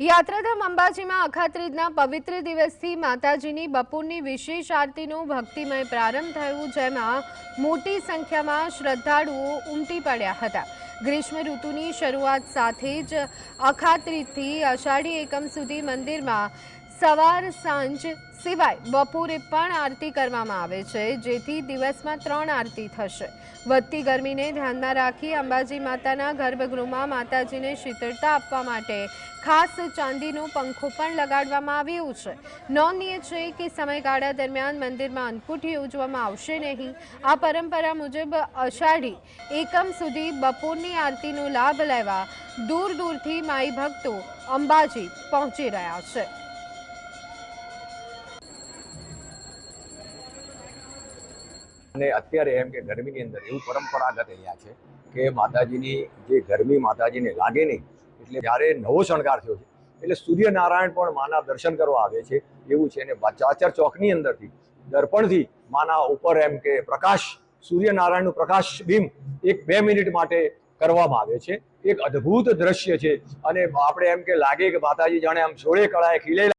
યાત્રાધામ અંબાજીમાં અખાત્રીજના પવિત્ર દિવસથી માતાજીની બપોરની વિશેષ આરતીનો ભક્તિમય પ્રારંભ થયો, જેમાં મોટી સંખ્યામાં શ્રદ્ધાળુઓ ઉમટી પડ્યા હતા। ગ્રીષ્મ ઋતુની શરૂઆત સાથે જ અખાત્રીજથી અષાઢી એકમ સુધી મંદિરમાં સવાર સાંજ સિવાય બપોરે પણ આરતી કરવામાં આવે છે, જેથી દિવસમાં 3 આરતી થશે। વધતી ગરમીને ધ્યાનમાં રાખી અંબાજી માતાના ગર્ભગૃહમાં માતાજીને શીતળતા આપવા માટે ખાસ ચાંદીનો પંખો પણ લગાડવામાં આવ્યો છે। નોંધનીય છે કે સમયગાળા દરમિયાન મંદિરમાં અન્નકૂટ યોજવામાં આવશે નહીં। આ પરંપરા મુજબ અષાઢી એકમ સુધી બપોરની આરતીનો લાભ લેવા દૂર દૂરથી માઈ ભક્તો અંબાજી પહોંચી રહ્યા છે। અને અત્યારે એમ કે ગરમીની અંદર એવું પરંપરાગત અહીંયા છે કે માતાજીની જે ગરમી માતાજીને લાગે નહીં, એટલે જ્યારે નવો શણગાર થયો છે એટલે સૂર્યનારાયણ પણ માના દર્શન કરવા આવે છે એવું છે। અને ચાચર ચોકની અંદરથી દર્પણથી માના ઉપર એમ કે પ્રકાશ, સૂર્યનારાયણનું પ્રકાશ બીમ 1-2 મિનિટ માટે કરવામાં આવે છે। એક અદ્ભુત દ્રશ્ય છે અને આપણે એમ કે લાગે કે માતાજી જાણે આમ સોળે કળાએ ખીલેલા